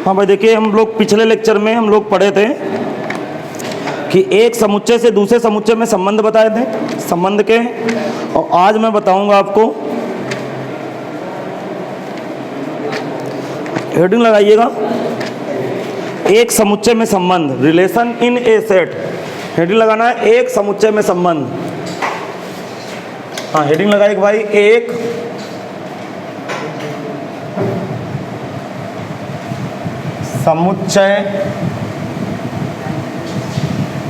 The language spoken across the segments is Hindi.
हाँ भाई देखिए, हम लोग पिछले लेक्चर में हम लोग पढ़े थे कि एक समुच्चय से दूसरे समुच्चय में संबंध बताए थे, संबंध के। और आज मैं बताऊंगा आपको, हेडिंग लगाइएगा, एक समुच्चय में संबंध, relation in A set. Heading लगाना है, एक समुच्चय में संबंध। हाँ हेडिंग लगाइएगा भाई, एक समुच्चय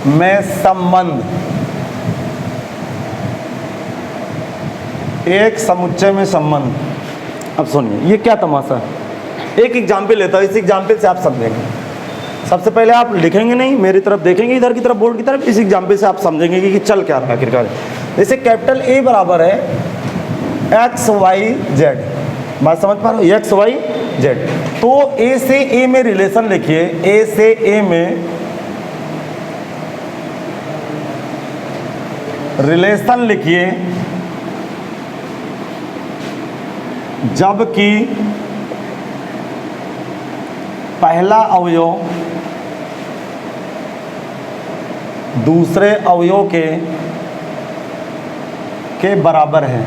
में संबंध, एक समुच्चय में संबंध। अब सुनिए ये क्या तमाशा है। एक एग्जाम्पल लेता हूं, इस एग्जाम्पल से आप समझेंगे। सबसे पहले आप लिखेंगे नहीं, मेरी तरफ देखेंगे, इधर की तरफ, बोर्ड की तरफ। इस एग्जाम्पल से आप समझेंगे कि चल क्या रहा है आखिरकार। जैसे कैपिटल ए बराबर है एक्स वाई जेड, बात समझ पा रहे हो, एक्स वाई जेड। तो ए से ए में रिलेशन लिखिए, ए से ए में रिलेशन लिखिए जबकि पहला अवयव दूसरे अवयव के बराबर है।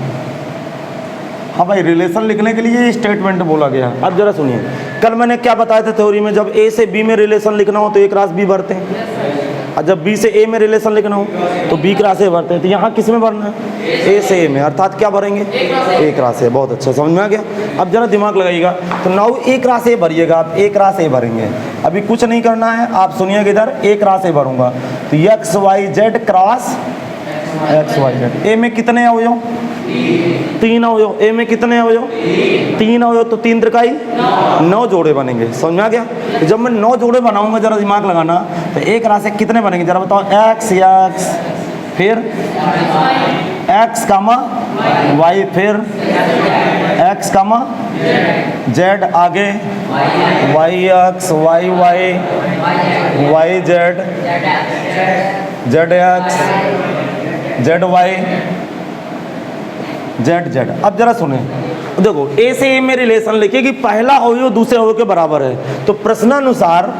हाँ भाई, रिलेशन लिखने के लिए स्टेटमेंट बोला गया। अब जरा सुनिए, कल मैंने क्या बताया था थ्योरी में, जब ए से बी में रिलेशन लिखना हो तो ए क्रॉस बी भरते हैं, और जब बी से ए में रिलेशन लिखना हो तो बी क्रॉस ए भरते हैं। तो यहाँ किस में भरना है? ए से ए में, अर्थात क्या भरेंगे? ए क्रॉस ए। बहुत अच्छा, समझ में आ गया। अब जरा दिमाग लगाइएगा, तो नाउ ए क्रॉस ए भरिएगा, आप ए क्रॉस ए भरेंगे। अभी कुछ नहीं करना है, आप सुनिएगा इधर, ए क्रॉस ए भरूंगा तो X Y Z cross X Y Z. A में कितने अवयव? तीन अवयव। ए में कितने अवयव? तीन अवयव, तो तीन त्रिकाई 9 जोड़े बनेंगे। समझ में आ गया? तो जब मैं 9 जोड़े बनाऊंगा, जरा दिमाग लगाना, तो एक राशि कितने बनेंगे जरा बताओ? एक्स एक्स, फिर एक्स कामा वाई, फिर एक्स कामा जेड, आगे Y X Y Y Y Z, Z X Z Y Z Z. अब जरा सुने, देखो ए से ए में रिलेशन लिखिए कि पहला अवयव दूसरे अवयव के बराबर है। तो प्रश्नानुसार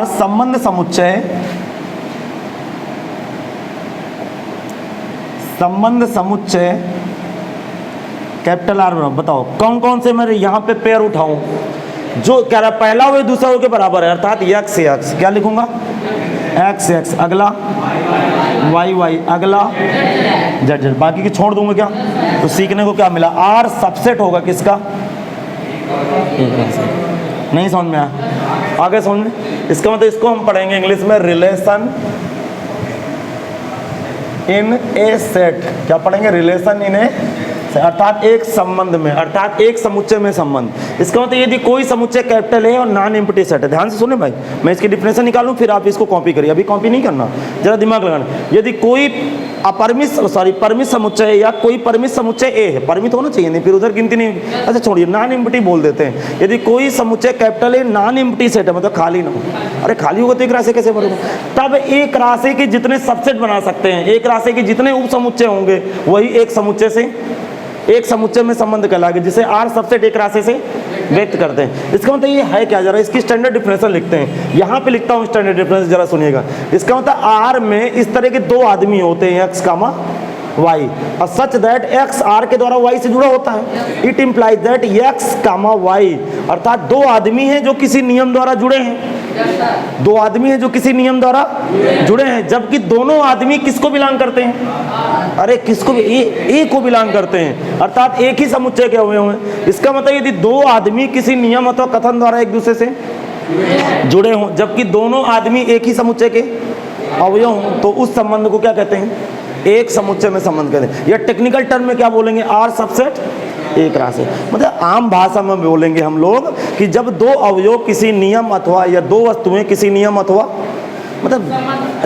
संबंध समुच्चय कैपिटल आर बताओ कौन कौन से मैं यहाँ पे पेयर उठाऊं जो कह रहा है पहला अवयव दूसरा अवयव के बराबर है, अर्थात एक्स एक्स, क्या लिखूंगा? एक्स एक्स, अगला वाई वाई, अगला जेड जेड, बाकी की छोड़ दूंगा क्या? तो सीखने को क्या मिला? आर सबसेट होगा किसका? नहीं समझ में आया? आगे समझ में? इसका मतलब इसको हम पढ़ेंगे इंग्लिश में रिलेशन इन ए सेट। क्या पढ़ेंगे? रिलेशन इन ए, अर्थात एक संबंध में, अर्थात एक समुच्चय में संबंध। इसका मतलब यदि कोई समुच्चय कैपिटल है और नॉन एम्प्टी सेट है, ध्यान से सुने भाई, मैं इसकी डिफिनेशन निकालूं फिर आप इसको कॉपी करिए, अभी कॉपी नहीं करना, जरा दिमाग लगाना। यदि कोई परिमित समुच्चय है या कोई परिमित समुच्चय ए है, परिमित होना चाहिए, नहीं फिर उधर गिनती नहीं। अच्छा छोड़िए, नॉन एम्प्टी बोल देते हैं। यदि कोई समुच्चय कैपिटल है, नॉन एम्प्टी सेट है, मतलब खाली ना हो। अरे खाली होगा तो एक राशि कैसे भरोगे? तब एक राशि के जितने सबसेट बना सकते हैं, एक राशि के जितने उप समुच्चय होंगे, वही एक समुच्चय से, एक समुच्चय में संबंध कहलाएगा, जिसे आर सबसेट एक राशि से व्यक्त करते हैं। इसका मतलब ये है क्या? जरा इसकी स्टैंडर्ड डिफरेंस लिखते हैं, यहाँ पे लिखता हूँ स्टैंडर्ड डिफरेंस, जरा सुनिएगा। इसका मतलब आर में इस तरह के दो आदमी होते हैं, एक्स कामा वाई, और सच दैट एक्स आर के द्वारा वाई से जुड़ा होता है। It implies that X comma Y, अर्थात दो आदमी हैं जो किसी नियम द्वारा जुड़े हैं, दो आदमी हैं जो किसी नियम द्वारा जुड़े हैं, जबकि दोनों आदमी किसको बिलोंग करते हैं? अरे किसको? ए को बिलोंग करते हैं, अर्थात एक ही समुच्चय के अवयव हैं। इसका मतलब यदि दो आदमी किसी नियम अथवा कथन द्वारा एक दूसरे से जुड़े हों, जबकि दोनों आदमी एक ही समुच्चय के अवयव हों, तो उस संबंध को क्या कहते हैं? एक समुच्चय में संबंध कहते हैं। या टेक्निकल टर्म में क्या बोलेंगे? आर सबसेट एक राशि। मतलब आम भाषा में बोलेंगे हम लोग कि जब दो अवयव किसी नियम अथवा, या दो वस्तुएं किसी नियम अथवा, मतलब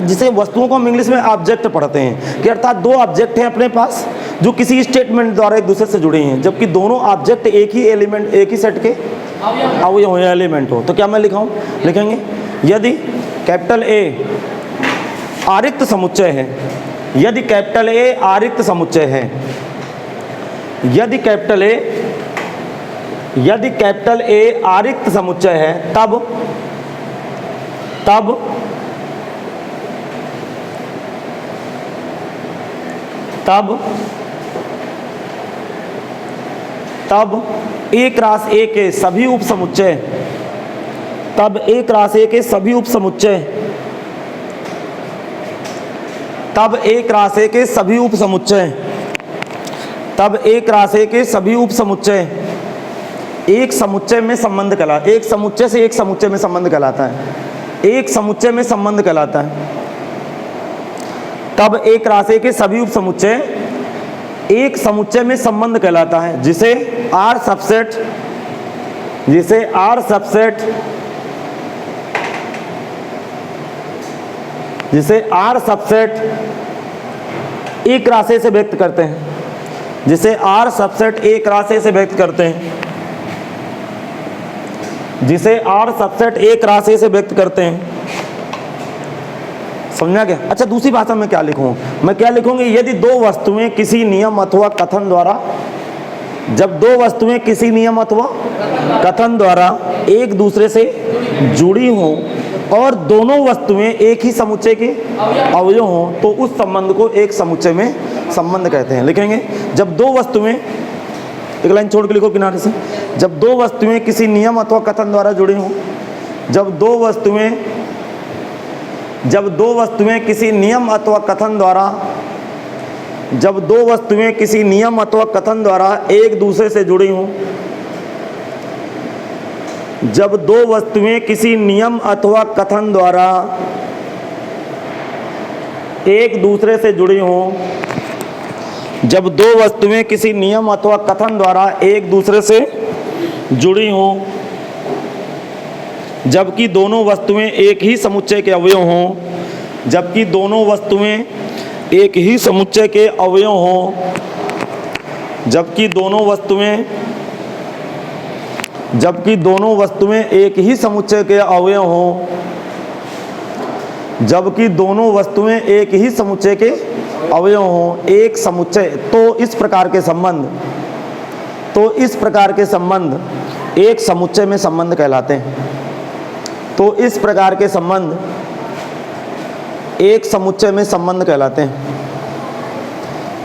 जिसे वस्तुओं को हम इंग्लिश में ऑब्जेक्ट पढ़ते हैं, कि अर्थात दो ऑब्जेक्ट हैं अपने पास जो किसी स्टेटमेंट द्वारा एक दूसरे से जुड़े हैं, जबकि दोनों ऑब्जेक्ट एक ही एलिमेंट, एक ही सेट के अवयव हो या एलिमेंट हो। तो क्या मैं लिखेंगे यदि कैपिटल ए आरिक्त समुच्चय है, यदि कैपिटल ए आरिक्त समुच्चय है, यदि कैपिटल ए यदि कैपिटल ए आरिक्त समुच्चय है तब A क्रॉस A के सभी उप समुच्चय तब A क्रॉस A के सभी उप समुच्चय तब A क्रॉस A के सभी उप समुच्चय तब A क्रॉस A के सभी उप समुच्चय एक समुच्चय में संबंध कहलाता है। एक समुच्चय से एक समुच्चय में संबंध कहलाता है। एक समुच्चय में संबंध कहलाता है। तब A क्रॉस A के सभी उप समुच्चय एक समुच्चय में संबंध कहलाता है, जिसे R subset A cross A से व्यक्त करते हैं, जिसे R subset A cross A से व्यक्त करते हैं, जिसे R subset A cross A से व्यक्त करते हैं। समझा क्या? अच्छा, दूसरी भाषा में क्या लिखूं? मैं क्या लिखूंगी? यदि दो वस्तुएं किसी नियम अथवा कथन द्वारा, जब दो वस्तुएं किसी नियम अथवा कथन द्वारा एक दूसरे से जुड़ी हों और दोनों वस्तुएं एक ही समुच्चय के अवयव हों, तो उस संबंध को एक समुच्चय में संबंध कहते हैं। लिखेंगे, जब दो वस्तुएं, एक लाइन छोड़ के लिखो किनारे से, जब दो वस्तुएं किसी नियम अथवा कथन द्वारा जुड़ी हों, जब दो वस्तुएं किसी नियम अथवा कथन द्वारा, जब दो वस्तुएं किसी नियम अथवा कथन द्वारा एक दूसरे से जुड़ी हों, जब दो वस्तुएं किसी नियम अथवा कथन द्वारा एक दूसरे से जुड़ी हों, जब दो वस्तुएं किसी नियम अथवा कथन द्वारा एक दूसरे से जुड़ी हों, जबकि दोनों वस्तुएं एक ही समुच्चय के अवयव हों, जबकि दोनों वस्तुएं एक ही समुच्चय के अवयव हों, जबकि दोनों वस्तुएं एक ही समुच्चय के अवयव हों, जबकि दोनों वस्तुएं एक ही समुच्चय के अवयव हों, एक समुच्चय, तो इस प्रकार के संबंध एक समुच्चय में संबंध कहलाते हैं। तो इस प्रकार के संबंध एक समुच्चय में संबंध कहलाते हैं।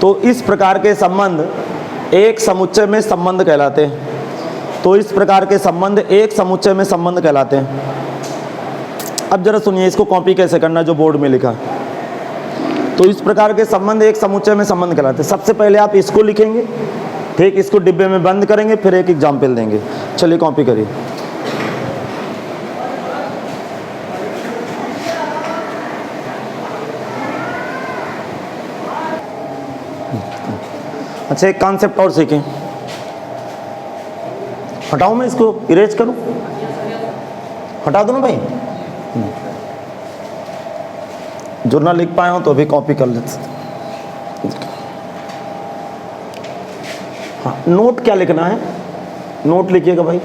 तो इस प्रकार के संबंध एक समुच्चय में संबंध कहलाते हैं। तो इस प्रकार के संबंध एक समुच्चय में संबंध कहलाते हैं। अब जरा सुनिए, इसको कॉपी कैसे करना जो बोर्ड में लिखा। तो इस प्रकार के संबंध एक समुच्चय में संबंध कहलाते हैं। सबसे पहले आप इसको लिखेंगे, ठीक, इसको डिब्बे में बंद करेंगे, फिर एक एग्जाम्पल देंगे। चलिए कॉपी करिए। अच्छा, एक कॉन्सेप्ट और सीखें। हटाऊं, मैं इसको इरेज करूं? हटा दो ना भाई, जो ना लिख पाए हो तो अभी कॉपी कर लेते। हाँ, नोट क्या लिखना है? नोट लिखिएगा भाई।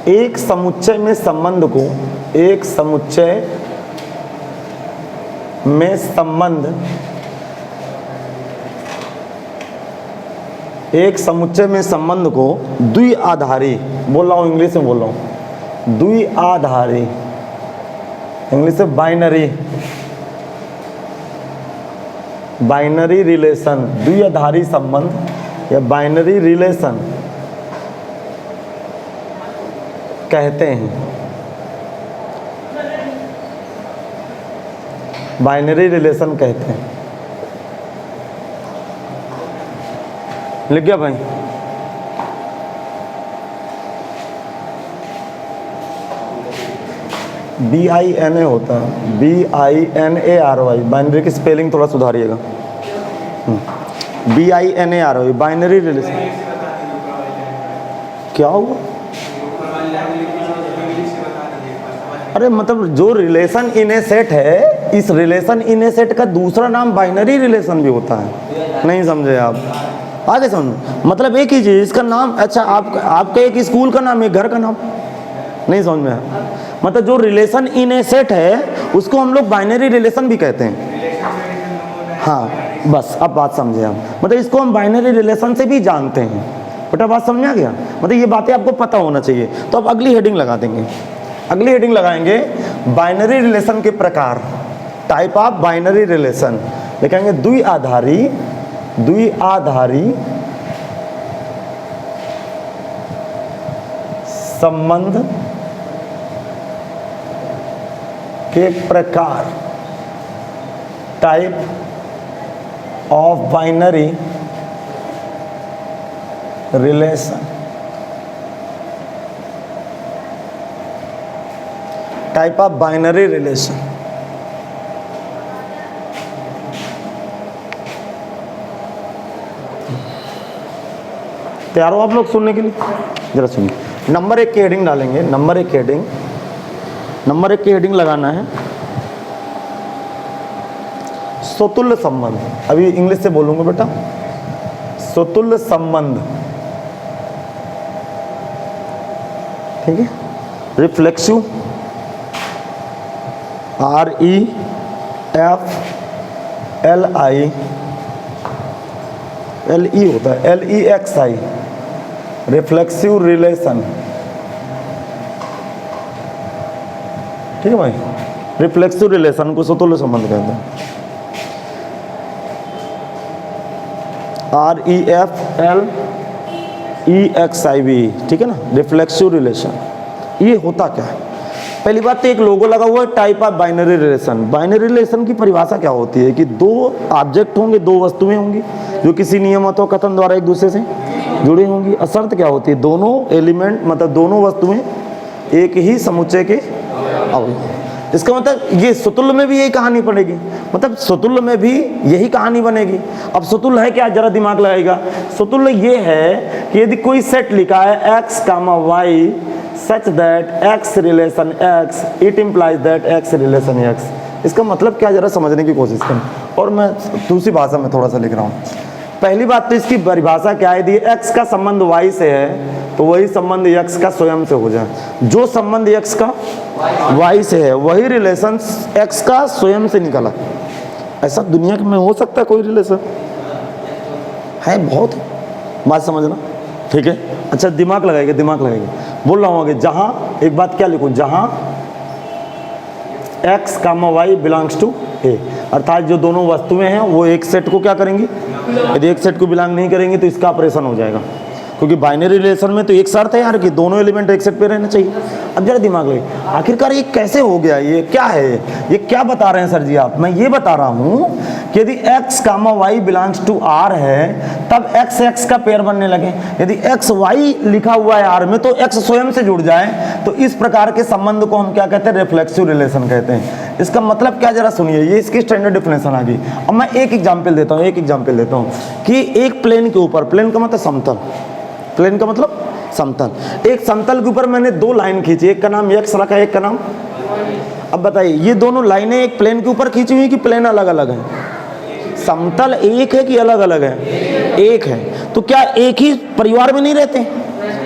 एक समुच्चय में संबंध को, एक समुच्चय में संबंध, एक समुच्चय में संबंध को द्विआधारी, बोल रहा हूँ इंग्लिश में बोल रहा हूँ, द्विआधारी, इंग्लिश से बाइनरी रिलेशन, द्विआधारी संबंध या बाइनरी रिलेशन कहते हैं। बाइनरी रिलेशन कहते हैं। लिख गया भाई? BINA होता है, BINARY, बाइनरी की स्पेलिंग थोड़ा सुधारिएगा। BINARY, binary relation. क्या हुआ? अरे मतलब जो रिलेशन इन ए सेट है, इस रिलेशन इन ए सेट का दूसरा नाम बाइनरी रिलेशन भी होता है। नहीं समझे आप? आगे समझ, मतलब एक ही चीज, इसका नाम, अच्छा आपका एक स्कूल का नाम, एक घर का नाम, नहीं समझ में आया? मतलब जो रिलेशन इन ए सेट है उसको हम लोग बाइनरी रिलेशन भी कहते हैं। हाँ बस अब बात समझे हम, मतलब इसको हम बाइनरी रिलेशन से भी जानते हैं। बेटा बात समझ आ गया? मतलब ये बातें आपको पता होना चाहिए। तो अब अगली हेडिंग लगा देंगे, अगली हेडिंग लगाएंगे बाइनरी रिलेशन के प्रकार, टाइप ऑफ बाइनरी रिलेशन। लिखेंगे द्विआधारी संबंध के प्रकार, type of binary relation, type of binary relation. तैयार हो आप लोग सुनने के लिए? जरा सुनिए, नंबर 1 की हेडिंग डालेंगे, नंबर 1 की हेडिंग लगाना है स्वतुल्य संबंध। अभी इंग्लिश से बोलूंगा बेटा, स्वतुल्य संबंध, ठीक है। रिफ्लेक्सिव, REFLEXI होता है, LEXI, रिफ्लेक्सिव रिलेशन, ठीक है भाई। रिफ्लेक्सिव रिलेशन को स्वतुल्य संबंध कहते हैं। REFLEXIV, ठीक है ना, रिफ्लेक्सिव रिलेशन। ये होता क्या है? पहली बात तो एक लोगो लगा हुआ है, type of binary relation. Binary relation की परिभाषा क्या होती है कि दो ऑब्जेक्ट होंगे, दो वस्तुएं होंगी जो किसी नियमित कथन द्वारा एक दूसरे से जुड़ी होंगी। और शर्त क्या होती है? दोनों एलिमेंट मतलब दोनों वस्तुएं एक ही समुच्चय के अवयव। इसका मतलब ये स्वतुल्य में भी यही कहानी पड़ेगी, मतलब स्वतुल्य में भी यही कहानी बनेगी। अब स्वतुल्य है क्या? जरा दिमाग लगाएगा। स्वतुल्य ये है कि यदि कोई सेट लिखा है x, y such that x relation x, it implies that x relation x। इसका मतलब क्या, जरा समझने की कोशिश करें। और मैं दूसरी भाषा में थोड़ा सा लिख रहा हूँ। पहली बात तो इसकी परिभाषा क्या है? यदि x का संबंध y से है तो वही संबंध x का स्वयं से हो जाए। जो संबंध x का y से है वही रिलेशन x का स्वयं से निकला। ऐसा दुनिया में हो सकता है कोई रिलेशन? है, बहुत बात समझना, ठीक है। अच्छा दिमाग लगाएंगे, दिमाग लगाएंगे। बोल रहा हूँ आगे, जहां एक बात क्या लिखूं, जहां x, y belongs to a, अर्थात जो दोनों वस्तुएं हैं वो एक सेट को क्या करेंगी? यदि एक सेट को बिलोंग नहीं करेंगी तो इसका ऑपरेशन हो जाएगा, क्योंकि बाइनरी रिलेशन में तो एक शर्त है यार कि दोनों एलिमेंट एक सेट पे रहना चाहिए। अब जरा दिमाग लगे, आखिरकार ये कैसे हो गया? ये क्या है? ये क्या बता रहे हैं सर जी आप? मैं ये बता रहा हूं कि यदि x, y belongs to r है तब x x का पेयर बनने लगे। यदि x y लिखा हुआ है r में तो x स्वयं से जुड़ जाए तो इस प्रकार के संबंध को हम क्या कहते हैं? रिफ्लेक्सिव रिलेशन कहते हैं। इसका मतलब क्या, जरा सुनिए, ये इसकी स्टैंडर्ड डिफिनेशन आ गई। अब मैं एक एग्जाम्पल देता हूँ, कि एक प्लेन के ऊपर, प्लेन का मतलब समतल, प्लेन का मतलब समतल, एक समतल के ऊपर मैंने दो लाइन खींची, एक का नाम x रखा, एक का नाम। अब बताइए ये दोनों लाइनें एक प्लेन के ऊपर खींची हुई कि प्लेन अलग अलग है? समतल एक है कि अलग अलग है? एक है। तो क्या एक ही परिवार में नहीं रहते?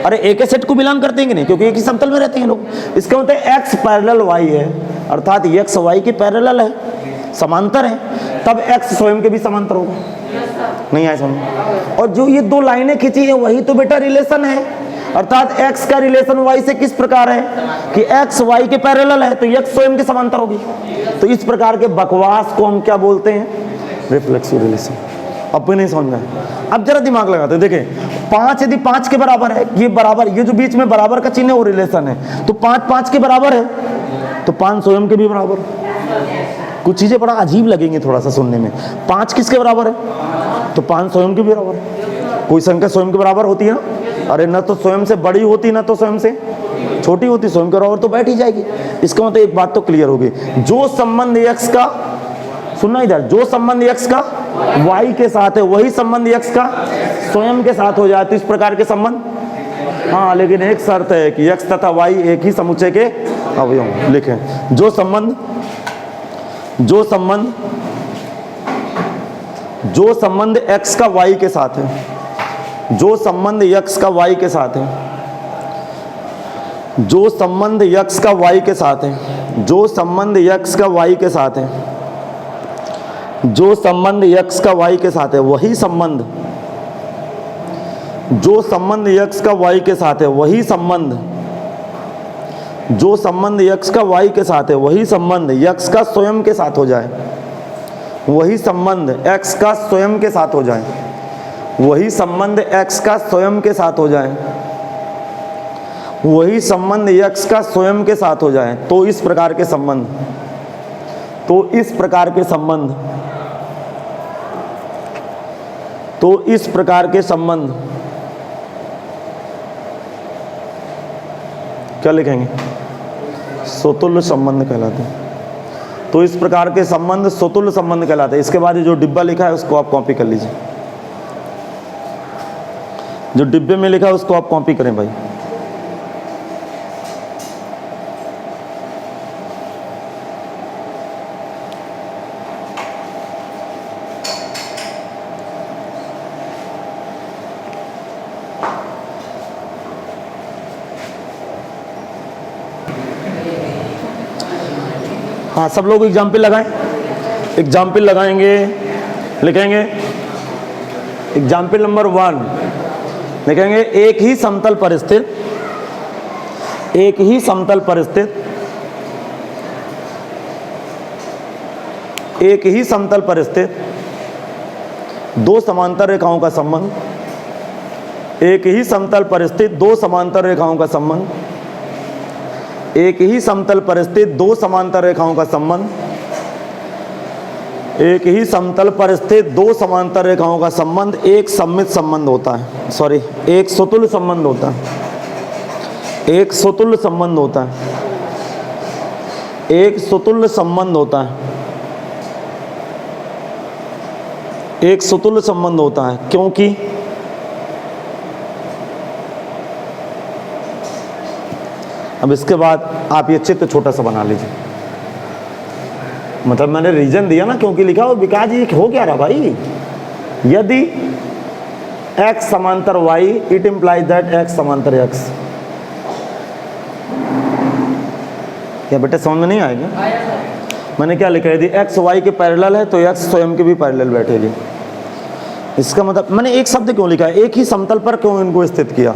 अरे एक ही सेट को बिलोंग करते हैं कि नहीं, क्योंकि एक ही समतल में रहते हैं लोग। इसका मतलब x पैरेलल y है, अर्थात x y के पैरेलल है, समांतर है, तब x स्वयं के भी समांतर होगा। नहीं आया समझ? और जो ये दो लाइनें खींची है वही तो बेटा रिलेशन है, अर्थात x का रिलेशन y से किस प्रकार है कि x y के पैरेलल है तो x स्वयं के समांतर होगी। तो इस प्रकार के बकवास को हम क्या बोलते हैं? Reflexive relation. अब भी नहीं समझ में? अब जरा दिमाग लगाते हैं, देखें 5 यदि 5 के बराबर है, ये बराबर, ये जो बीच में बराबर का चिन्ह है वो रिलेशन है। तो 5 5 के बराबर है तो 5 स्वयं के भी बराबर। कुछ चीजें बड़ा अजीब लगेंगी थोड़ा सा सुनने में। 5 किसके बराबर है? तो 5 स्वयं के भी बराबर। कोई संख्या स्वयं के बराबर होती है ना? अरे न तो स्वयं से बड़ी होती ना तो स्वयं से छोटी होती, स्वयं के बराबर तो बैठ ही जाएगी। इसका मतलब एक बात तो क्लियर होगी, जो संबंध x का, सुनना इधर, जो संबंध x का y के साथ है वही संबंध x का स्वयं के साथ हो जाए तो इस प्रकार के संबंध। हाँ, लेकिन एक शर्त है कि x तथा y एक ही समुच्चय के अवयव। लिखें, जो संबंध x का y के साथ है, जो संबंध x का y के साथ है, जो संबंध x का y के साथ है, जो संबंध x का y के साथ है, जो संबंध x का y के साथ है वही संबंध जो संबंध x का y के साथ है वही संबंध, जो संबंध x का y के साथ है वही संबंध x का स्वयं के साथ हो जाए, वही संबंध x का स्वयं के साथ हो जाए, वही संबंध x का स्वयं के साथ हो जाए, वही संबंध x का स्वयं के साथ हो जाए, तो इस प्रकार के संबंध, तो इस प्रकार के संबंध, तो इस प्रकार के संबंध क्या लिखेंगे? स्वतुल्य संबंध कहलाते हैं। तो इस प्रकार के संबंध स्वतुल्य संबंध कहलाते हैं। इसके बाद जो डिब्बा लिखा है उसको आप कॉपी कर लीजिए, जो डिब्बे में लिखा है उसको आप कॉपी करें भाई। हाँ, सब लोग एग्जाम्पल लगाएं, एग्जाम्पल लगाएंगे, लिखेंगे एग्जाम्पल नंबर 1 लिखेंगे। एक ही समतल पर स्थित, एक ही समतल पर स्थित, एक ही समतल पर स्थित दो समांतर रेखाओं का संबंध, एक ही समतल पर स्थित दो समांतर रेखाओं का संबंध, एक ही समतल पर स्थित दो समांतर रेखाओं का संबंध, एक ही समतल पर स्थित दो समांतर रेखाओं का संबंध एक सममित संबंध होता है, सॉरी एक स्वतुल्य संबंध होता है, एक स्वतुल्य संबंध होता है, एक स्वतुल्य संबंध होता है, एक स्वतुल्य संबंध होता है। क्योंकि अब इसके बाद आप ये चित्र छोटा सा बना लीजिए, मतलब मैंने रीजन दिया ना क्योंकि लिखा हो, बिकॉज ये हो क्या रहा भाई, यदि x समांतर y it implies that x समांतर x। क्या बेटा समझ में नहीं आएगा? मैंने क्या लिखा है, यदि x y के पैरेलल है तो x स्वयं के भी पैरेलल बैठेगी। इसका मतलब मैंने एक शब्द क्यों लिखा है, एक ही समतल पर क्यों इनको स्थित किया?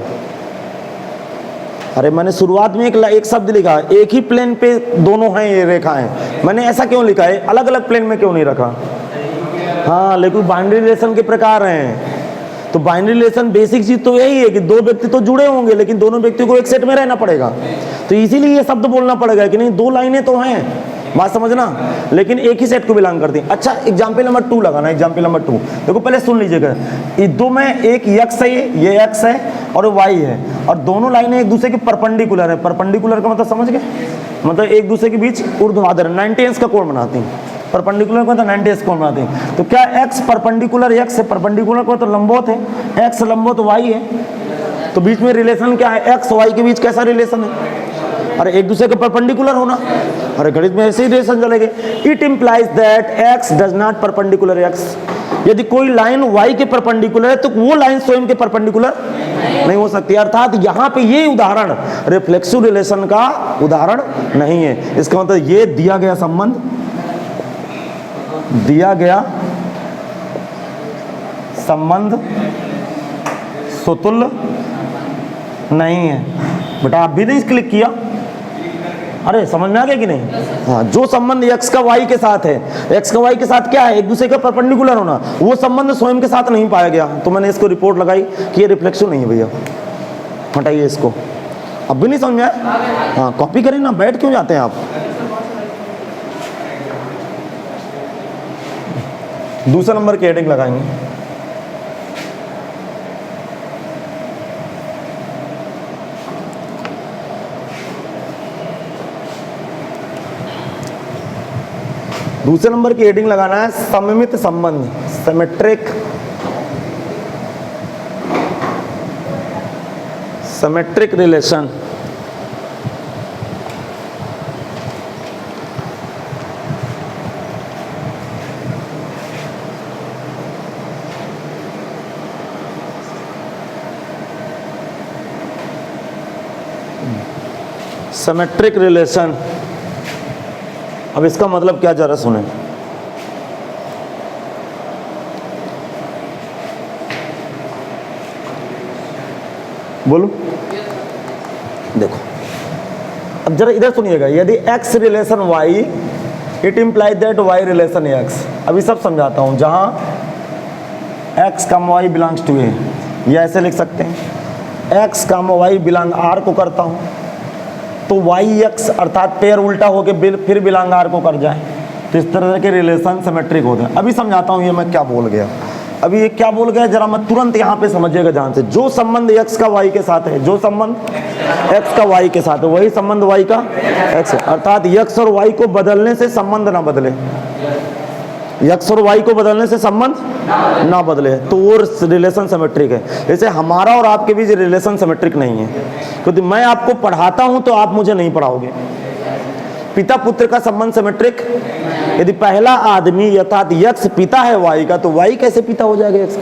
अरे मैंने शुरुआत में एक शब्द लिखा है, एक ही प्लेन पे दोनों हैं ये रेखाएं, मैंने ऐसा क्यों लिखा है, अलग अलग प्लेन में क्यों नहीं रखा? हाँ, लेकिन बाइनरी रिलेशन के प्रकार हैं, तो बाइनरी रिलेशन बेसिक चीज तो यही है कि दो व्यक्ति तो जुड़े होंगे लेकिन दोनों व्यक्तियों को एक सेट में रहना पड़ेगा, तो इसीलिए ये शब्द बोलना पड़ेगा कि नहीं दो लाइनें तो हैं, बात समझना, लेकिन एक ही सेट को बिलोंग करती है। अच्छा, एग्जाम्पल नंबर 2 लगाना, एग्जाम्पल नंबर 2 देखो, पहले सुन लीजिएगा, ये दो में एक x है, ये x है और y है, और दोनों लाइनें एक दूसरे के परपेंडिकुलर है। परपेंडिकुलर का मतलब समझ गए, मतलब एक दूसरे के बीच ऊर्ध्वाधर 90 अंश का कोण बनाती हैं। परपेंडिकुलर का मतलब 90 अंश कोण बनाती हैं। तो क्या x परपेंडिकुलर x है, परपेंडिकुलर का तो लंबवत है, x लंबवत y है, तो बीच में रिलेशन क्या है, x y के बीच कैसा रिलेशन है? अरे एक दूसरे के परपेंडिकुलर होना। अरे गणित में ऐसे ही रिलेशन चलेंगे। It implies that x does not perpendicular x। यदि कोई लाइन y के परपेंडिकुलर है तो वो लाइन स्वयं के परपेंडिकुलर नहीं हो सकती। अर्थात यहाँ पे ये उदाहरण रिफ्लेक्सिव रिलेशन का उदाहरण नहीं है। इसका मतलब ये दिया गया संबंध, दिया गया संबंध स्वतुल्य नहीं है। बेटा आप भी नहीं क्लिक किया, अरे समझ में आ गया कि नहीं? हाँ, जो संबंध x का y के साथ है, x का y के साथ क्या है, एक दूसरे का परपेंडिकुलर होना, वो संबंध स्वयं के साथ नहीं पाया गया, तो मैंने इसको रिपोर्ट लगाई कि ये रिफ्लेक्सिव नहीं है भैया, हटाइए इसको। अब भी नहीं समझ में आया? हाँ, कॉपी करें ना, बैठ क्यों जाते हैं आप? दूसरा नंबर की हेडिंग लगाएंगे, दूसरे नंबर की हेडिंग लगाना है सममित संबंध, symmetric, symmetric relation. Symmetric relation, अब इसका मतलब क्या जरा सुने। बोलो, देखो अब जरा इधर सुनिएगा, यदि x relation y it imply that y relation x। अभी सब समझाता हूँ। जहाँ x comma y belongs to a, ये ऐसे लिख सकते हैं, x comma y belong r को करता हूँ तो y x अर्थात पेयर उल्टा होके फिर बिलोंग r को कर जाए, तो इस तरह के रिलेशन सिमेट्रिक होते हैं। अभी समझाता हूँ ये मैं क्या बोल गया। अभी ये क्या बोल गया जरा मैं तुरंत यहाँ पे समझिएगा ध्यान से। जो संबंध x का y के साथ है, जो संबंध x का y के साथ है, वही संबंध y का x है। अर्थात x और y को बदलने से संबंध ना बदले, x और y को बदलने से संबंध ना बदले, तो वो रिलेशन सिमेट्रिक है। जैसे हमारा और आपके बीच रिलेशन सिमेट्रिक नहीं है, क्योंकि मैं आपको पढ़ाता हूं तो आप मुझे नहीं पढ़ाओगे। पिता पुत्र का संबंध सिमेट्रिक, यदि पहला आदमी अर्थात x पिता है y का, तो y कैसे पिता हो जाएगा x का?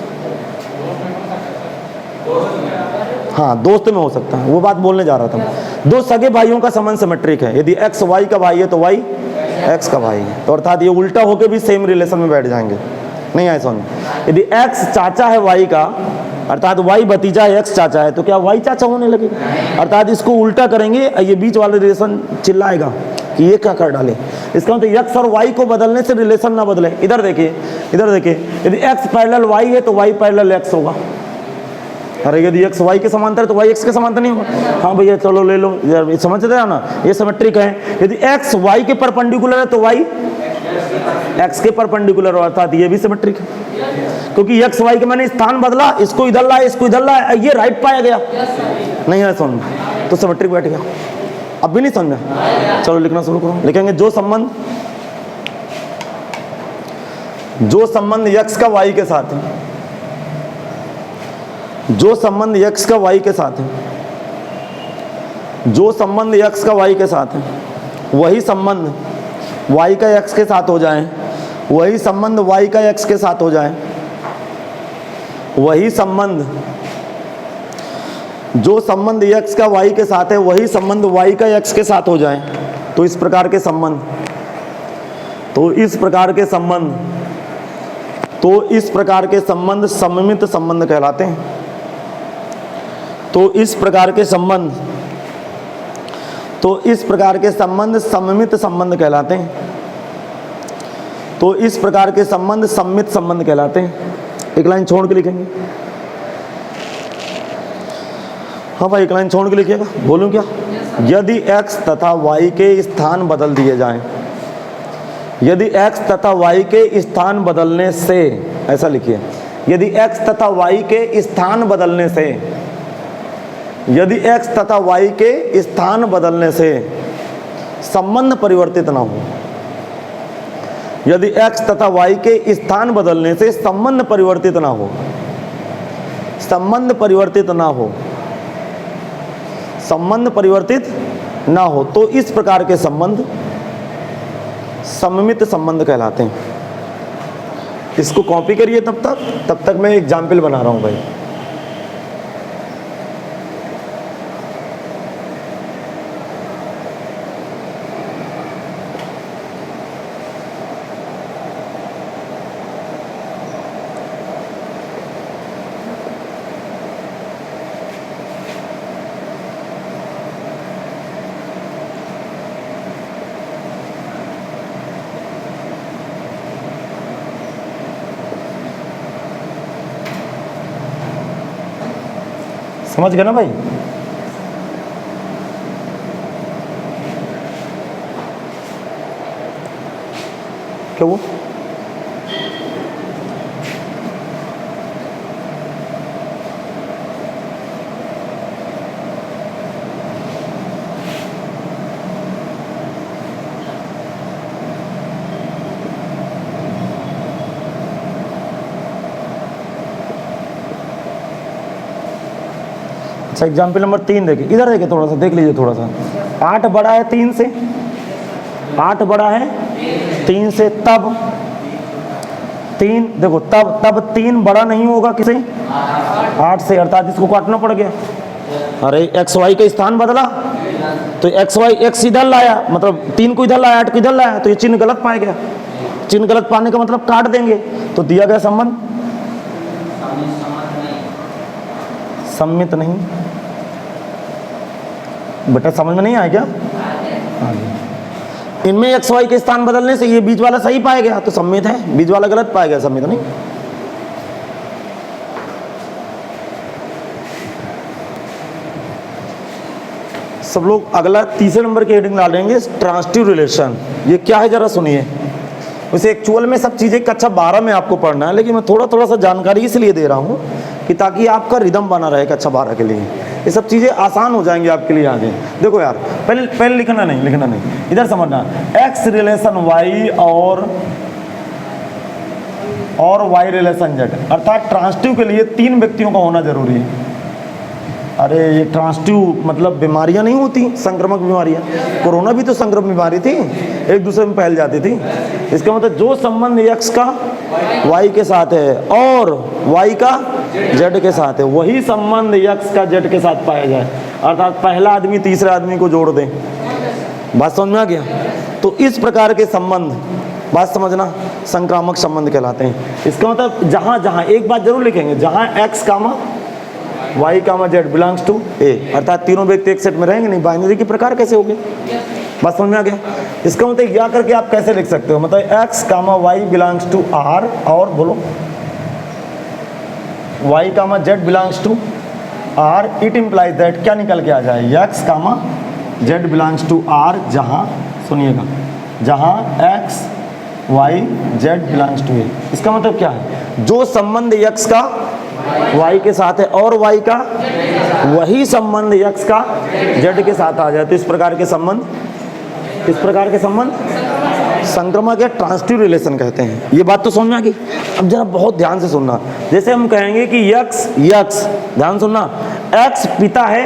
हाँ, दोस्त में हो सकता है, वो बात बोलने जा रहा था मैं। दो सगे भाइयों का संबंध सिमेट्रिक है, यदि x y का भाई है तो y x का भाई है, तो अर्थात ये उल्टा होकर भी सेम रिलेशन में बैठ जाएंगे। नहीं आए समझ? यदि x चाचा है y का, अर्थात y भतीजा है x चाचा है, तो क्या y चाचा होने लगेगा? अर्थात इसको उल्टा करेंगे, ये बीच वाला रिलेशन चिल्लाएगा कि ये क्या कर डाले। इसका मतलब x और y को बदलने से रिलेशन ना बदले। इधर देखिए, इधर देखिए, यदि x पैरेलल y है तो y पैरेलल x होगा। अरे यदि x y के समांतर है तो y x के समांतर नहीं होगा। हाँ भैया चलो ले लो, यार समझते हैं ना, ये सिमेट्रिक है। यदि x y के परपेंडिकुलर है तो y x के परपेंडिकुलर, अर्थात ये भी सिमेट्रिक है, क्योंकि x y के मैंने स्थान बदला, इसको इधर लाया, इसको इधर लाया, ये राइट पाया गया। नहीं है समझ, तो सिमेट्रिक बैठ गया। अब भी नहीं समझा? चलो लिखना शुरू करो। लिखेंगे जो संबंध x का y के साथ है, जो संबंध x का y के साथ है, जो संबंध x का y के साथ है, वही संबंध y का x के साथ हो जाए, वही संबंध y का x के साथ हो जाए, वही संबंध जो संबंध x का y के साथ है, वही संबंध y का x के साथ हो जाए, तो इस प्रकार के संबंध, तो इस प्रकार के संबंध, तो इस प्रकार के संबंध सममित संबंध कहलाते हैं। तो इस प्रकार के संबंध, तो इस प्रकार के संबंध सममित संबंध कहलाते हैं। तो इस प्रकार के संबंध सममित संबंध कहलाते हैं। एक लाइन छोड़ के लिखेंगे। हाँ भाई, एक लाइन छोड़ के लिखिएगा। बोलूं क्या? यदि x तथा y के स्थान बदल दिए जाएं, यदि x तथा y के स्थान बदलने से, ऐसा लिखिए, यदि x तथा y के स्थान बदलने से, यदि x तथा y के स्थान बदलने से संबंध परिवर्तित ना हो, यदि x तथा y के स्थान बदलने से संबंध परिवर्तित ना हो, संबंध परिवर्तित ना हो, संबंध परिवर्तित ना हो, तो इस प्रकार के संबंध सममित संबंध कहलाते हैं। इसको कॉपी करिए तब तक मैं एग्जाम्पल बना रहा हूं भाई। समझ गए ना भाई? क्या वो अच्छा, एग्जाम्पल नंबर 3 देखिए, इधर देखिए, थोड़ा सा देख लीजिए, थोड़ा सा। 8 बड़ा है 3 से, 8 बड़ा है 3 से, तब 3 देखो, तब 3 बड़ा नहीं होगा किसे? 8 से, अर्थात इसको काटना पड़ गया। अरे एक्स वाई का स्थान बदला, तो एक्स वाई एक्स इधर लाया, मतलब 3 को इधर लाया, 8 को इधर लाया, तो ये चिन्ह गलत पाया गया। चिन्ह गलत पाने का मतलब काट देंगे, तो दिया गया संबंध सममित नहीं। बेटा समझ में नहीं आया क्या? हाँ जी। इनमें एक्स वाई के स्थान बदलने से ये बीच वाला सही पाया गया तो सम्मित है, बीच वाला गलत पाया गया, सम्मित नहीं। सब लोग अगला तीसरे नंबर की हेडिंग डालेंगे, ट्रांसिटिव रिलेशन। ये क्या है जरा सुनिए। वैसे एक्चुअल में सब चीज़ें कक्षा 12 में आपको पढ़ना है, लेकिन मैं थोड़ा थोड़ा सा जानकारी इसलिए दे रहा हूँ कि ताकि आपका रिदम बना रहे कक्षा 12 के लिए। ये सब चीज़ें आसान हो जाएंगी आपके लिए आगे। देखो यार, पहले लिखना नहीं, इधर समझना। एक्स रिलेशन वाई और वाई रिलेशन जेड, अर्थात ट्रांसिटिव के लिए 3 व्यक्तियों का होना जरूरी है। अरे ये ट्रांसिटिव मतलब बीमारियां नहीं होती, संक्रामक बीमारियां। कोरोना भी तो संक्रामक बीमारी थी, एक दूसरे में फैल जाती थी। इसका मतलब जो संबंध एक्स का वाई के साथ है और वाई का जेड के साथ है, वही संबंध एक्स का जेड के साथ पाया जाए। अर्थात पहला आदमी तीसरे आदमी को जोड़ दे। बात समझ में आ गया? तो इस प्रकार के संबंध, बात समझना, संक्रामक संबंध कहलाते हैं। इसका मतलब जहाँ जहाँ एक बात जरूर लिखेंगे, जहाँ X comma Y comma Z belongs to A, अर्थात तीनों व्यक्ति एक सेट में रहेंगे नहीं। बाइनरी के प्रकार कैसे हो गए? बात समझ में आ गया? इसका मतलब या करके आप कैसे लिख सकते हो, मतलब X comma Y belongs to R, और बोलो Y comma Z belongs to R. It implies that, क्या निकल के आ जाए, X comma Z belongs to R, जहाँ सुनिएगा, जहाँ X Y Z belongs to A. इसका मतलब क्या है, जो संबंध एक्स का वाई के साथ है और वाई का वही संबंध एक्स का जेड के साथ आ जाए, तो इस प्रकार के संबंध संक्रामक या ट्रांसिटिव रिलेशन कहते हैं। ये बात तो समझ में आ गई? अब जरा बहुत ध्यान से सुनना। जैसे हम कहेंगे कि यक्स, ध्यान सुनना, एक्स पिता है,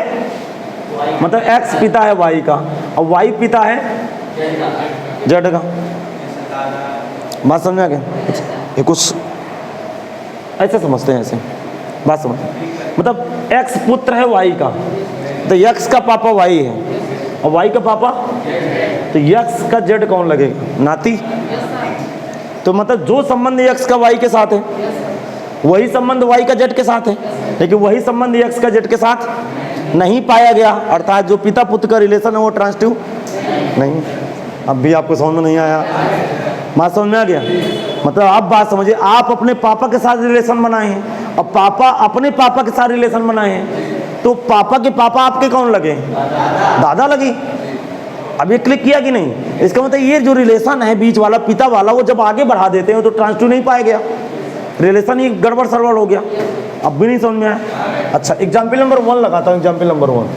मतलब एक्स पिता है वाई का और वाई पिता है जेड का। बात समझ में आ गया? ये कुछ ऐसे समझते हैं, ऐसे बात समझ। मतलब एक्स पुत्र है वाई का, तो यक्स का पापा वाई है और वाई का पापा, तो यक्स का जेड कौन लगेगा, नाती। तो मतलब जो संबंध यक्स का वाई के साथ है वही संबंध वाई का जेड के साथ है, लेकिन वही संबंध यक्स का जेड के साथ नहीं पाया गया, अर्थात जो पिता पुत्र का रिलेशन है वो ट्रांसिटिव नहीं। अब भी आपको समझ में नहीं आया? बात समझ में आ गया? मतलब आप बात समझिए, आप अपने पापा के साथ रिलेशन बनाए हैं और पापा अपने पापा के साथ रिलेशन बनाए हैं, तो पापा के पापा आपके कौन लगे, दादा लगे। अब ये क्लिक किया कि नहीं? इसका मतलब ये जो रिलेशन है बीच वाला पिता वाला, वो जब आगे बढ़ा देते हैं तो ट्रांसिटिव नहीं पाया गया, रिलेशन ही गड़बड़ सड़बड़ हो गया। अब भी नहीं समझ में आया? अच्छा, एग्जाम्पल नंबर 1 लगाता हूँ। एग्जाम्पल नंबर 1,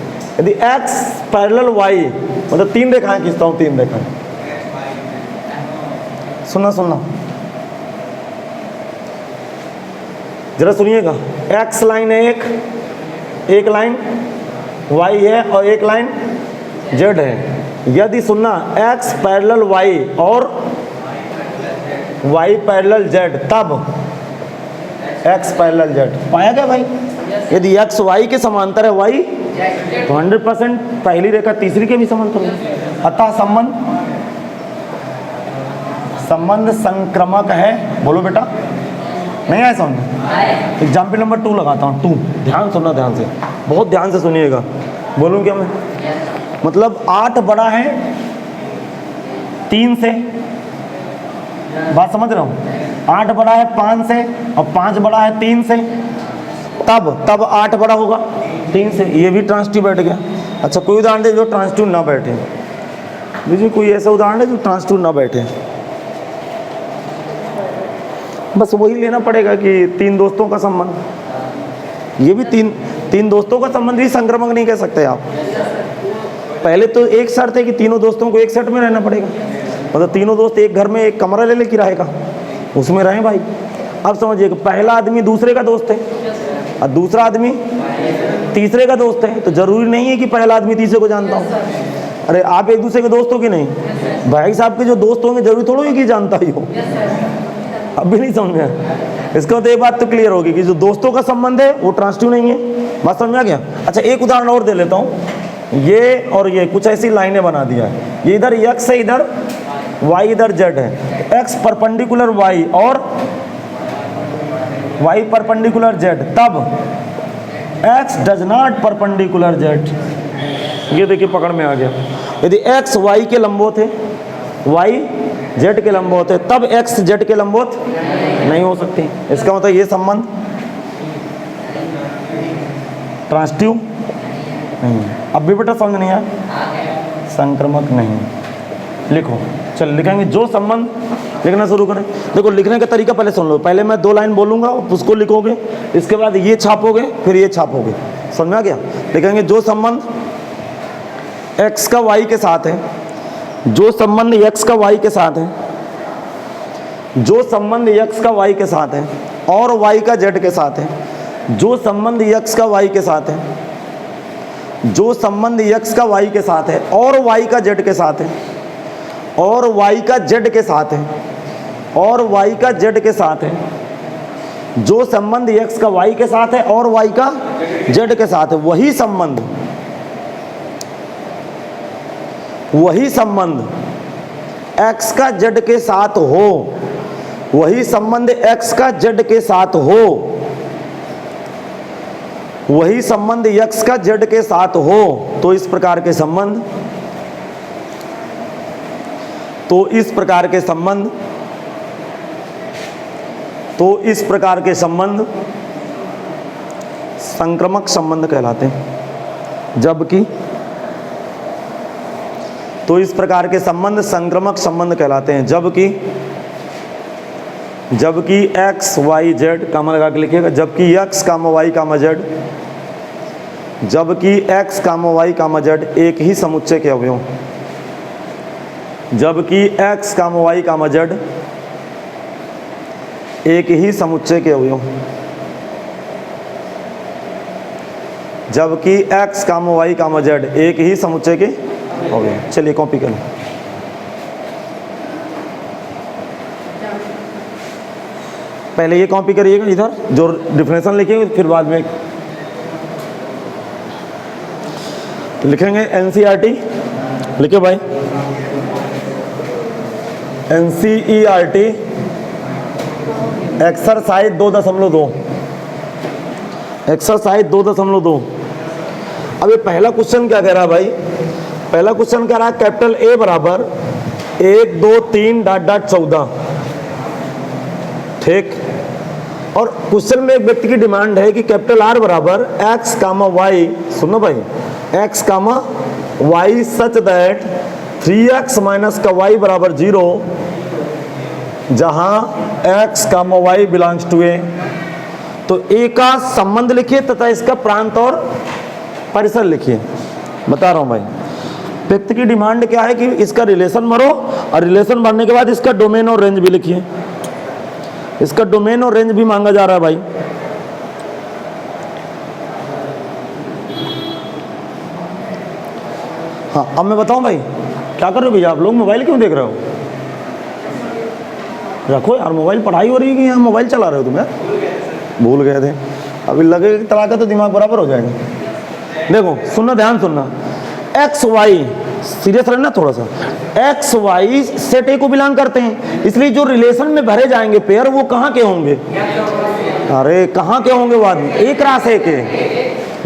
यदि एक्स पैरेलल वाई, मतलब 3 रेखाएं खींचता हूँ, 3 रेखाएं। सुनना जरा सुनिएगा। एक्स लाइन है, एक लाइन वाई है और एक लाइन जेड है। यदि सुनना, एक्स पैरेलल वाई और वाई पैरेलल जेड, तब एक्स पैरेलल जेड पाया गया भाई। यदि एक्स वाई के समांतर है वाई, तो 100% पहली रेखा तीसरी के भी समांतर है, अतः संबंध संक्रामक है। बोलो बेटा, नहीं आया समझ? एग्जाम्पल नंबर 2 लगाता हूँ। 2, ध्यान सुनना, ध्यान से, बहुत ध्यान से सुनिएगा। बोलूँ क्या मैं? मतलब 8 बड़ा है 3 से, बात समझ रहा हूँ। 8 बड़ा है 5 से और 5 बड़ा है 3 से, तब 8 बड़ा होगा 3 से। ये भी ट्रांसिटिव बैठ गया। अच्छा, कोई उदाहरण दे जो ट्रांसिटिव ना बैठे। मुझे कोई ऐसा उदाहरण है जो ट्रांसिटिव ना बैठे। बस वही लेना पड़ेगा कि 3 दोस्तों का संबंध। ये भी तीन दोस्तों का संबंध भी संक्रामक नहीं कह सकते आप। पहले तो एक शर्त है कि तीनों दोस्तों को एक सेट में रहना पड़ेगा, मतलब तीनों दोस्त एक घर में एक कमरा ले लेके रहेगा, उसमें रहें भाई। अब समझिए, पहला आदमी दूसरे का दोस्त है और दूसरा आदमी तीसरे का दोस्त है, तो जरूरी नहीं है कि पहला आदमी तीसरे को जानता हो। अरे आप एक दूसरे के दोस्त हो कि नहीं? भाई साहब के जो दोस्त होंगे जरूरी थोड़ा है कि जानता ही हो। अब भी नहीं समझ में आया? इसका मतलब एक बात तो क्लियर होगी कि जो दोस्तों का संबंध है वो ट्रांसिटिव नहीं है। बात समझ में आ गया? अच्छा, एक उदाहरण और दे लेता हूँ। ये और ये कुछ ऐसी लाइनें बना दिया है, ये इधर एक्स है, इधर वाई, इधर जेड है। एक्स परपेंडिकुलर वाई और वाई परपेंडिकुलर जेड, तब x does not perpendicular Z. ये देखिए पकड़ में आ गया। यदि x y के लंबवत है, y z के लंबवत है, तब x z के लंबवत नहीं हो सकती। इसका मतलब ये संबंध ट्रांजिटिव नहीं। अब भी बेटा समझ नहीं आया, संक्रामक नहीं। लिखो, चल लिखेंगे जो संबंध। लिखना शुरू करें। देखो लिखने का तरीका पहले सुन लो। पहले मैं 2 लाइन बोलूंगा, उसको लिखोगे, इसके बाद ये छापोगे, फिर ये छापोगे। समझ में आ गया? लिखेंगे जो संबंध x का y के साथ है, जो संबंध x का y के साथ है, जो संबंध x का y के साथ है और y का z के साथ है, जो संबंध x का y के साथ है, जो संबंध x का y के साथ है और y का z के साथ है, और y का z के साथ है, और y का z के साथ है, जो संबंध x का y के साथ है और y का z के साथ है, वही संबंध x का z के साथ हो, वही संबंध x का z के साथ हो, वही संबंध x का z के साथ हो, तो इस प्रकार के संबंध, तो इस प्रकार के संबंध, तो इस प्रकार के संबंध संक्रामक संबंध कहलाते हैं। जबकि तो इस प्रकार के संबंध संक्रामक संबंध कहलाते हैं। जबकि x y z कामा लगा के लिखिएगा, जबकि x कामा y कामा z, जबकि x कामा y कामा z एक ही समुच्चय के अवयव, जबकि x कामा y कामा z एक ही समुच्चय के अवयव, जबकि x कामा y कामा z एक ही समुच्चय के अवयव। चलिए कॉपी करें। पहले ये कॉपी करिएगा इधर, जो डिफिनेशन लिखेंगे फिर बाद में लिखेंगे NCERT। लिखे भाई, NCERT एक्सरसाइज 2.2, एक्सरसाइज 2.2। अब ये पहला क्वेश्चन क्या कह रहा है भाई? पहला क्वेश्चन कह रहा है कैपिटल A बराबर 1 2 3 डॉट डॉट 14, ठीक। और क्वेश्चन में एक व्यक्ति की डिमांड है कि कैपिटल R बराबर x कामा y, सुनो भाई, x comma y such that 3x minus का y बराबर 0, जहां x comma y belongs to A। तो A का संबंध लिखिए तथा इसका प्रांत और परिसर लिखिए। बता रहा हूं भाई, व्यक्ति की डिमांड क्या है कि इसका रिलेशन भरो, और रिलेशन भरने के बाद इसका डोमेन और रेंज भी लिखिए। इसका डोमेन और रेंज भी मांगा जा रहा है भाई। हाँ, अब मैं बताऊं भाई क्या कर रहे हो भैया? आप लोग मोबाइल क्यों देख रहे हो? रखो यार मोबाइल, पढ़ाई हो रही है कि यहाँ मोबाइल चला रहे हो तुम यार? भूल गए थे। अभी लगेगा तड़ाका तो दिमाग बराबर हो जाएगा। देखो सुनना, ध्यान सुनना, एक्स वाई, सीरियस रहना थोड़ा सा, एक्स वाई सेट ए को बिलोंग करते हैं, इसलिए जो रिलेशन में भरे जाएंगे पेयर वो कहाँ के होंगे? अरे कहाँ के होंगे वो आदमी? एक रास है के।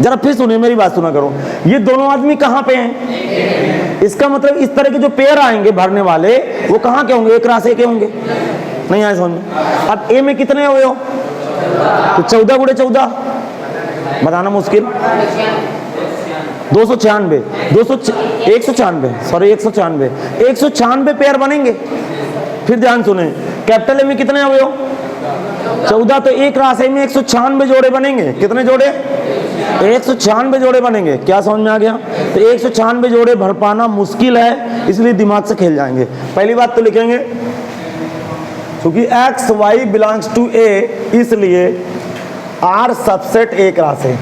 जरा फिर सुनिए, मेरी बात सुना करो, ये दोनों आदमी कहाँ पे हैं? इसका मतलब इस तरह के जो पेयर आएंगे भरने वाले वो कहाँ के होंगे? एक रास ए के होंगे। नहीं आए समझ में? अब ए में कितने हुए हो? तो 14 गुणे 14 बताना मुश्किल। 296, 196 पेयर बनेंगे। फिर ध्यान सुने, कैपिटल ए में कितने अवयव? 14, तो एक राशि में 196 जोड़े बनेंगे। कितने जोड़े? 196 जोड़े बनेंगे। क्या समझ में आ गया? तो 196 जोड़े भर पाना मुश्किल है, इसलिए दिमाग से खेल जाएंगे। पहली बात तो लिखेंगे क्योंकि एक्स वाई बिलोंग्स टू ए, इसलिए आर सबसेट एक राशि,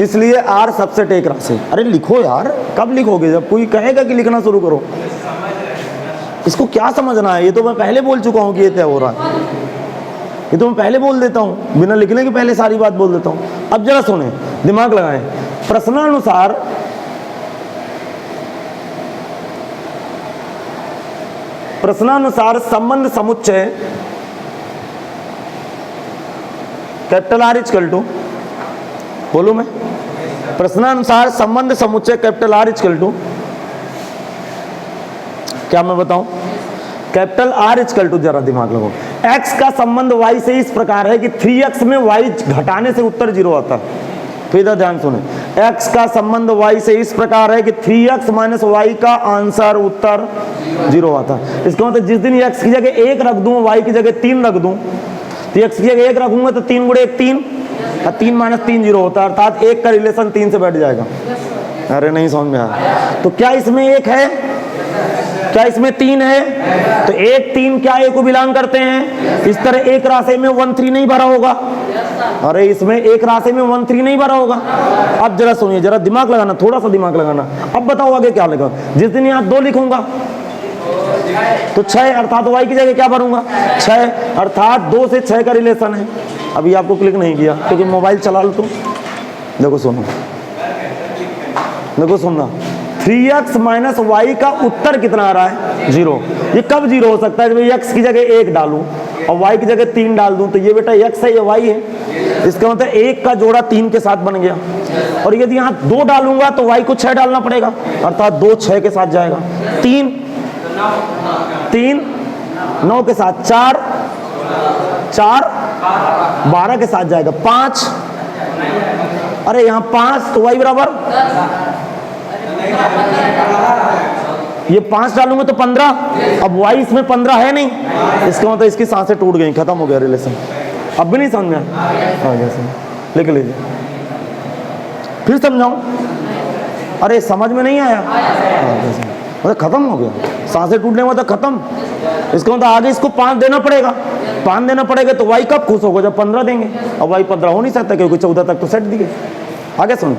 इसलिए आर सबसेट एक राशि। अरे लिखो यार, कब लिखोगे? जब कोई कहेगा कि लिखना शुरू करो। इसको क्या समझना है? ये तो मैं पहले बोल चुका हूं कि ये तय हो रहा है। ये तो मैं पहले बोल देता हूं, बिना लिखने के पहले सारी बात बोल देता हूं। अब जरा सुने, दिमाग लगाएं। प्रश्नानुसार संबंध समुच्चय कैपिटल आर इक्वल टू, बोलूं मैं? प्रश्नानुसार संबंध समुच्चय कैपिटल आर इक्वल टू, क्या मैं बताऊं? कैपिटल आर इक्वल टू, जरा दिमाग लगाओ, x का संबंध y से इस प्रकार है कि 3x में y घटाने से उत्तर 0 आता है। फिर इधर ध्यान सुने, x का संबंध y से इस प्रकार है कि 3x माइनस वाई का आंसर उत्तर 0 आता है। इसका मतलब जिस दिन x की जगह 1 रख दूं, y की जगह 3 रख दूं, तो x की जगह 1 रखूंगा तो 3 गुणे 1 3, और 3 माइनस 3 0 होता है, अर्थात 1 का रिलेशन 3 से बैठ जाएगा। अरे नहीं समझ में आया? तो क्या इसमें 1 है? क्या इसमें 3 है? तो 1 3 क्या A को बिलोंग करते हैं? इस तरह एक राशि में 1 3 नहीं भरा होगा। अरे इसमें एक राशि में 1 3 नहीं भरा होगा। अब जरा सुनिए, जरा दिमाग लगाना, थोड़ा सा दिमाग लगाना। अब बताओ आगे क्या लिखा? जिस दिन यहाँ 2 लिखूंगा तो 6, अर्थात y की जगह क्या भरूंगा? 6, अर्थात 2 से 6 का रिलेशन है। अभी आपको क्लिक नहीं किया क्योंकि मोबाइल चला लो तुम। देखो सुनो, देखो सुनना, 3x माइनस वाई का उत्तर कितना आ रहा है? 0। ये कब 0 हो सकता है? जब x की जगह 1 डालूं और y की जगह 3 डाल दूं, तो ये बेटा x है, ये y है। इसका मतलब 1 का जोड़ा 3 के साथ बन गया। और यदि यहाँ 2 डालूंगा तो y को 6 डालना पड़ेगा, अर्थात 2 6 के साथ जाएगा, 3 9 के साथ, 4 12 के साथ जाएगा, 5, अरे यहाँ 5 तो y बराबर, ये 5 डालूंगा तो 15, अब y इसमें 15 है नहीं, इसका मतलब इसकी सांसें टूट गई, खत्म हो गया रिलेशन। अब भी नहीं समझ में आया? लिख लीजिए, फिर समझाऊं? अरे समझ में नहीं आया? मतलब खत्म हो गया, सांसें टूटने में मतलब खत्म। इसका मतलब आगे इसको 5 देना पड़ेगा, 5 देना पड़ेगा तो y कब खुश होगा? जब 15 देंगे। अब y 15 हो नहीं सकता क्योंकि 14 तक तो सेट दिए। आगे सुनो,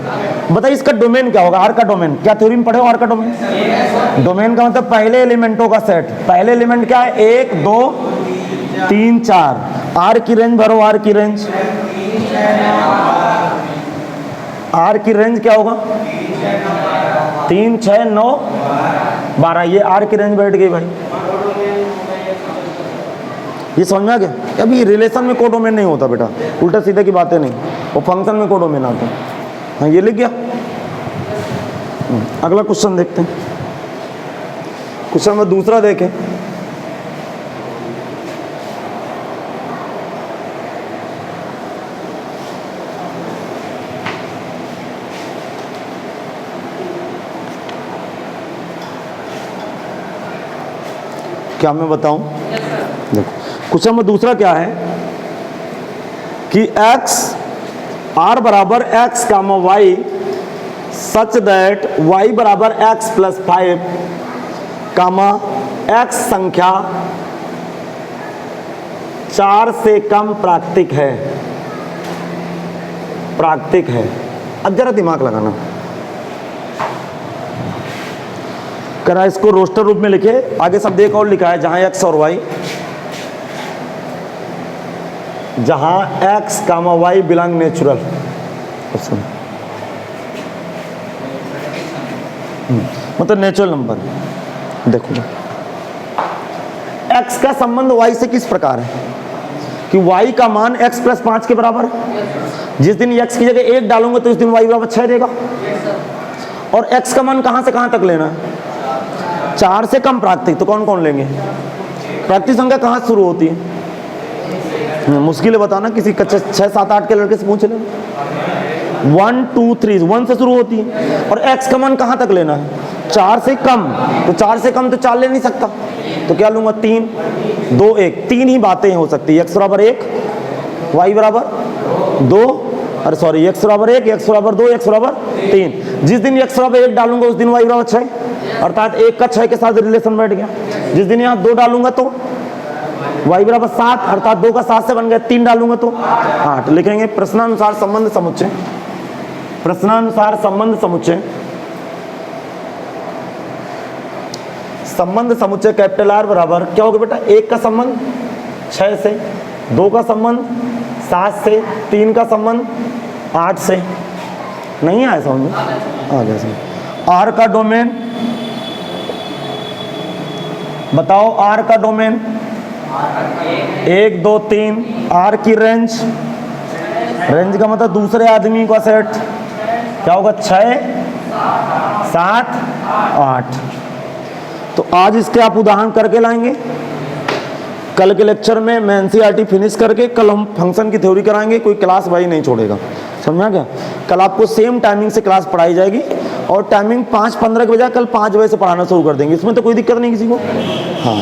बताइए इसका डोमेन क्या होगा? आर का डोमेन क्या थ्योरी में पढ़े हो? आर का डोमेन, डोमेन का मतलब पहले एलिमेंटों का सेट। पहले एलिमेंट क्या है? 1 2 3 4। आर की रेंज भरो, आर की रेंज, आर की रेंज क्या होगा? 3 6 9 12। ये आर की रेंज बैठ गई भाई। ये समझ में आ गया? अभी रिलेशन में कोडोमेन नहीं होता बेटा, उल्टा सीधे की बातें नहीं, वो फंक्शन में कोडोमेन आता है। हाँ ये लिख गया। अगला क्वेश्चन देखते हैं। क्वेश्चन में दूसरा देखें, क्या मैं बताऊं? देखो क्वेश्चन में दूसरा क्या है कि x r बराबर x comma y such that y बराबर x प्लस 5 कामा x संख्या 4 से कम प्राकृतिक है, प्राकृतिक है। अब जरा दिमाग लगाना, करा इसको रोस्टर रूप में लिखे, आगे सब एक और लिखा है जहां x और y, जहां x comma y belong natural. मतलब नेचुरल नंबर। देखो x का संबंध y से किस प्रकार है कि y का मान x प्लस 5 के बराबर। जिस दिन x की जगह 1 डालूंगा तो उस दिन y बराबर 6 देगा। और x का मान कहां से कहां तक लेना है? 4 से कम प्राकृतिक। तो कौन कौन लेंगे? प्राकृतिक संख्या कहां से शुरू होती है? मुश्किल है बताना, किसी 6 7 8 के लड़के से पूछ ले। 1 2 3 1 से शुरू होती है। और x का मान कहां तक लेना है? 4 से कम। तो 4 से कम तो 4 ले नहीं सकता, तो क्या लूंगा? 3 2 1। 3 ही बातें हो सकती है, x बराबर 1 y बराबर 2, अरे सॉरी x बराबर 1 x बराबर 2 x बराबर 3। जिस दिन x बराबर 1 डालूंगा उस दिन y बराबर 6, अर्थात 1 का 6 के साथ रिलेशन बैठ गया। जिस दिन यहाँ 2 डालूंगा तो y बराबर 7, अर्थात 2 का 7 से बन गया। 3 डालूंगा तो 8। लिखेंगे प्रश्नानुसार संबंध समुच्चय, प्रश्नानुसार संबंध समुच्चय, संबंध समुच्चय कैपिटल R बराबर क्या होगा बेटा? 1 का संबंध 6 से, 2 का संबंध 7 से, 3 का संबंध 8 से। नहीं आया समझ में? आ गया समझ। आर का डोमेन बताओ, आर का डोमेन 1 2 3। आर की रेंज रेंज का मतलब दूसरे आदमी का सेट क्या होगा, 6 7 8। तो आज इसके आप उदाहरण करके लाएंगे। कल के लेक्चर में मैं एनसीईआरटी फिनिश करके कल हम फंक्शन की थ्योरी कराएंगे, कोई क्लास भाई नहीं छोड़ेगा, समझा क्या। कल आपको सेम टाइमिंग से क्लास पढ़ाई जाएगी और टाइमिंग 5:15 के बजाय कल 5 बजे से पढ़ाना शुरू कर देंगे, इसमें तो कोई दिक्कत नहीं किसी को। हाँ